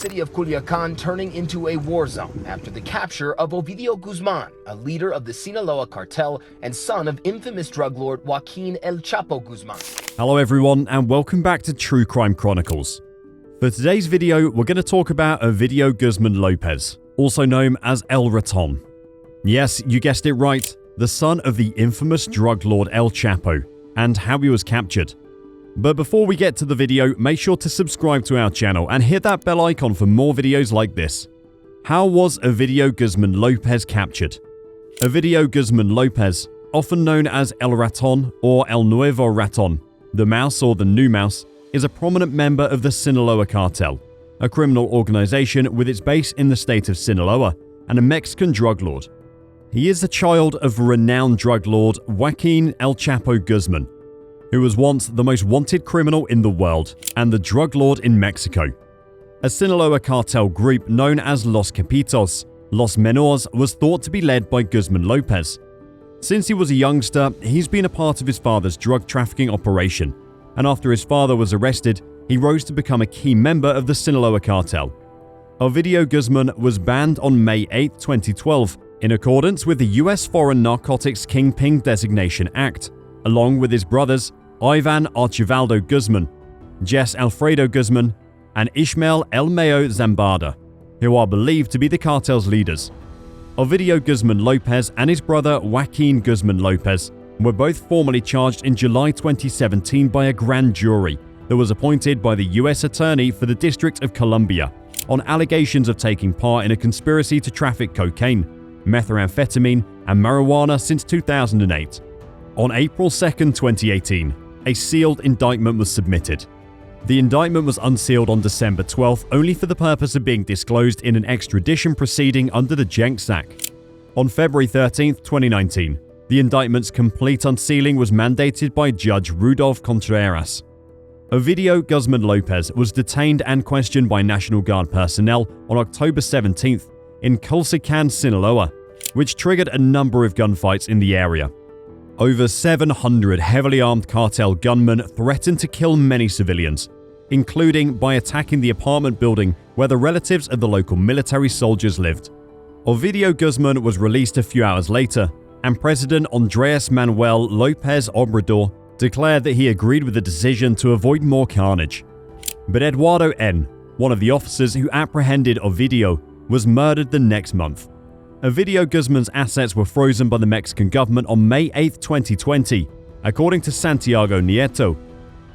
city of Culiacan turning into a war zone after the capture of Ovidio Guzman, a leader of the Sinaloa cartel and son of infamous drug lord Joaquin El Chapo Guzman. Hello everyone and welcome back to True Crime Chronicles. For today's video, we're going to talk about Ovidio Guzman Lopez, also known as El Raton. Yes, you guessed it right, the son of the infamous drug lord El Chapo, and how he was captured. But before we get to the video, make sure to subscribe to our channel and hit that bell icon for more videos like this. How was Ovidio Guzman Lopez captured? Ovidio Guzman Lopez, often known as El Raton or El Nuevo Raton, the Mouse or the New Mouse, is a prominent member of the Sinaloa Cartel, a criminal organization with its base in the state of Sinaloa and a Mexican drug lord. He is the child of renowned drug lord Joaquin El Chapo Guzman, who was once the most wanted criminal in the world and the drug lord in Mexico. A Sinaloa cartel group known as Los Capitos, Los Menores, was thought to be led by Guzman Lopez. Since he was a youngster, he's been a part of his father's drug trafficking operation, and after his father was arrested, he rose to become a key member of the Sinaloa cartel. Ovidio Guzman was banned on May 8, 2012, in accordance with the U.S. Foreign Narcotics Kingpin Designation Act, along with his brothers Ivan Archivaldo Guzman, Jess Alfredo Guzman, and Ishmael El Mayo Zambada, who are believed to be the cartel's leaders. Ovidio Guzman Lopez and his brother Joaquin Guzman Lopez were both formally charged in July 2017 by a grand jury that was appointed by the U.S. Attorney for the District of Columbia on allegations of taking part in a conspiracy to traffic cocaine, methamphetamine, and marijuana since 2008. On April 2, 2018, a sealed indictment was submitted. The indictment was unsealed on December 12th only for the purpose of being disclosed in an extradition proceeding under the CJNG Act. On February 13, 2019, the indictment's complete unsealing was mandated by Judge Rudolph Contreras. Ovidio Guzman Lopez was detained and questioned by National Guard personnel on October 17th in Culiacan, Sinaloa, which triggered a number of gunfights in the area. Over 700 heavily armed cartel gunmen threatened to kill many civilians, including by attacking the apartment building where the relatives of the local military soldiers lived. Ovidio Guzman was released a few hours later, and President Andres Manuel Lopez Obrador declared that he agreed with the decision to avoid more carnage. But Eduardo N., one of the officers who apprehended Ovidio, was murdered the next month. Ovidio Guzman's assets were frozen by the Mexican government on May 8, 2020, according to Santiago Nieto,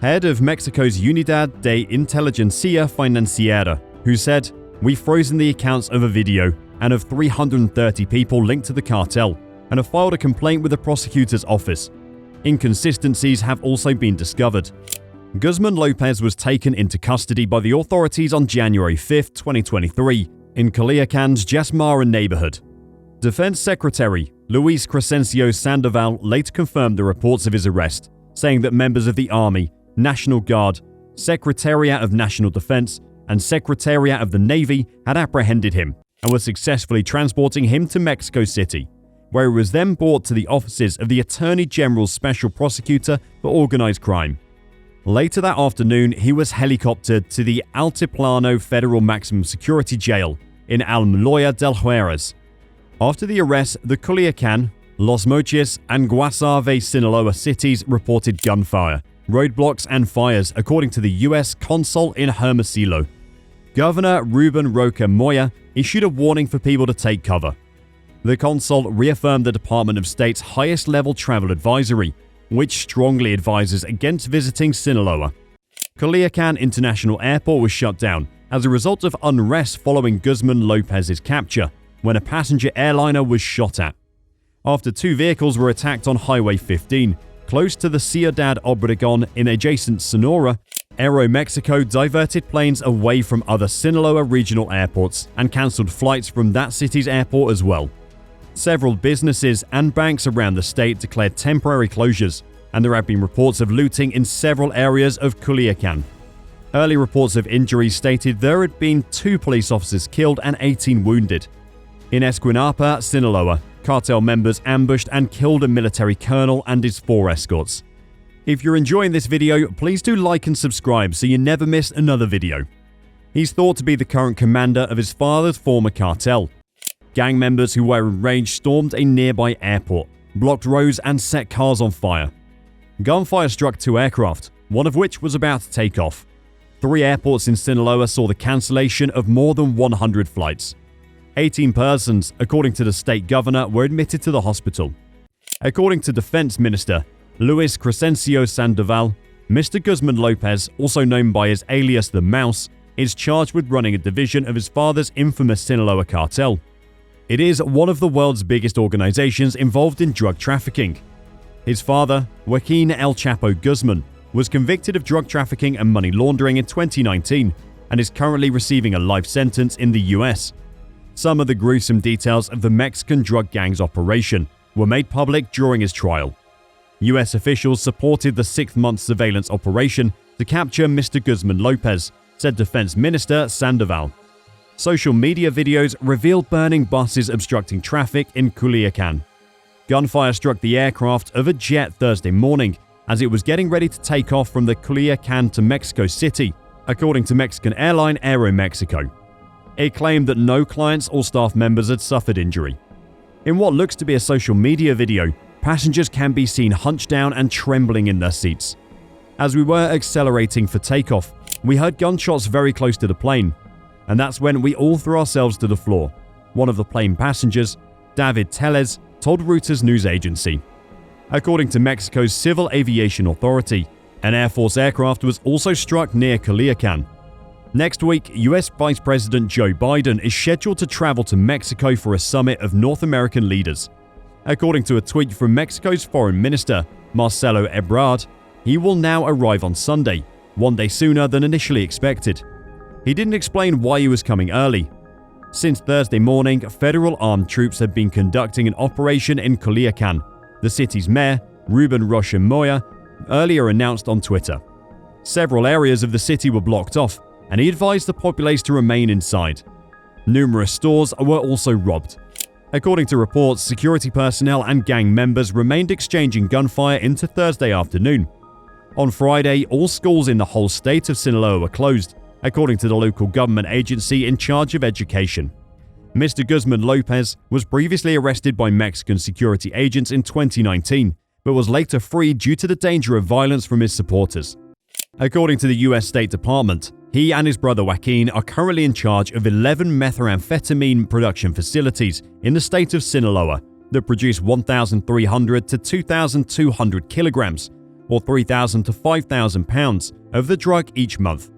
head of Mexico's Unidad de Inteligencia Financiera, who said, "We've frozen the accounts of Ovidio and of 330 people linked to the cartel and have filed a complaint with the prosecutor's office. Inconsistencies have also been discovered." Guzman Lopez was taken into custody by the authorities on January 5, 2023, in Culiacan's Jasmara neighborhood. Defense Secretary Luis Crescencio Sandoval later confirmed the reports of his arrest, saying that members of the Army, National Guard, Secretariat of National Defense, and Secretariat of the Navy had apprehended him and were successfully transporting him to Mexico City, where he was then brought to the offices of the Attorney General's Special Prosecutor for Organized Crime. Later that afternoon, he was helicoptered to the Altiplano Federal Maximum Security Jail in Almoloya del Juarez. After the arrest, the Culiacan, Los Mochis, and Guasave, Sinaloa cities reported gunfire, roadblocks, and fires, according to the U.S. consul in Hermosillo. Governor Ruben Roca Moya issued a warning for people to take cover. The consul reaffirmed the Department of State's highest-level travel advisory, which strongly advises against visiting Sinaloa. Culiacan International Airport was shut down as a result of unrest following Guzman Lopez's capture, when a passenger airliner was shot at. After two vehicles were attacked on Highway 15, close to the Ciudad Obregón in adjacent Sonora, Aeromexico diverted planes away from other Sinaloa regional airports and cancelled flights from that city's airport as well. Several businesses and banks around the state declared temporary closures, and there have been reports of looting in several areas of Culiacan. Early reports of injuries stated there had been 2 police officers killed and 18 wounded. In Esquinapa, Sinaloa, cartel members ambushed and killed a military colonel and his 4 escorts. If you're enjoying this video, please do like and subscribe so you never miss another video. He's thought to be the current commander of his father's former cartel. Gang members who were enraged stormed a nearby airport, blocked roads and set cars on fire. Gunfire struck 2 aircraft, one of which was about to take off. 3 airports in Sinaloa saw the cancellation of more than 100 flights. 18 persons, according to the state governor, were admitted to the hospital. According to Defense Minister Luis Crescencio Sandoval, Mr. Guzman Lopez, also known by his alias the Mouse, is charged with running a division of his father's infamous Sinaloa cartel. It is one of the world's biggest organizations involved in drug trafficking. His father, Joaquin El Chapo Guzman, was convicted of drug trafficking and money laundering in 2019 and is currently receiving a life sentence in the US. Some of the gruesome details of the Mexican drug gang's operation were made public during his trial. US officials supported the 6-month surveillance operation to capture Mr. Guzman Lopez, said Defense Minister Sandoval. Social media videos revealed burning buses obstructing traffic in Culiacan. Gunfire struck the aircraft of a jet Thursday morning as it was getting ready to take off from the Culiacan to Mexico City, according to Mexican airline Aeromexico. It claimed that no clients or staff members had suffered injury. In what looks to be a social media video, passengers can be seen hunched down and trembling in their seats. As we were accelerating for takeoff, we heard gunshots very close to the plane, and that's when we all threw ourselves to the floor, one of the plane passengers, David Tellez, told Reuters news agency. According to Mexico's Civil Aviation Authority, an Air Force aircraft was also struck near Culiacan. Next week, US Vice President Joe Biden is scheduled to travel to Mexico for a summit of North American leaders. According to a tweet from Mexico's Foreign Minister, Marcelo Ebrard, he will now arrive on Sunday, one day sooner than initially expected. He didn't explain why he was coming early. Since Thursday morning, federal armed troops have been conducting an operation in Culiacan, the city's mayor, Ruben Rocha Moya, earlier announced on Twitter. Several areas of the city were blocked off, and he advised the populace to remain inside. Numerous stores were also robbed. According to reports, security personnel and gang members remained exchanging gunfire into Thursday afternoon. On Friday, all schools in the whole state of Sinaloa were closed, according to the local government agency in charge of education. Mr. Guzman Lopez was previously arrested by Mexican security agents in 2019, but was later freed due to the danger of violence from his supporters. According to the US State Department, he and his brother Joaquin are currently in charge of 11 methamphetamine production facilities in the state of Sinaloa that produce 1,300 to 2,200 kilograms, or 3,000 to 5,000 pounds, of the drug each month.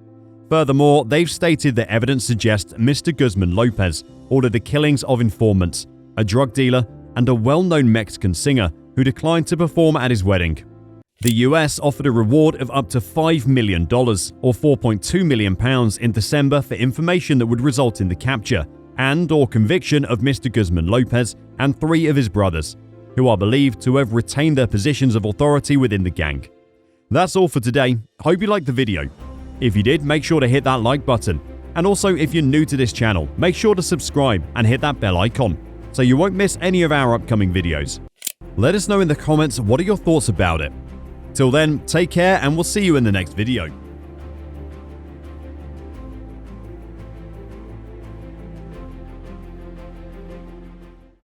Furthermore, they've stated that evidence suggests Mr. Guzman Lopez ordered the killings of informants, a drug dealer, and a well-known Mexican singer who declined to perform at his wedding. The US offered a reward of up to $5 million, or £4.2 million in December for information that would result in the capture and/or conviction of Mr. Guzman Lopez and 3 of his brothers, who are believed to have retained their positions of authority within the gang. That's all for today. Hope you liked the video. If you did, make sure to hit that like button. And also, if you're new to this channel, make sure to subscribe and hit that bell icon so you won't miss any of our upcoming videos. Let us know in the comments what are your thoughts about it. Till then, take care and we'll see you in the next video.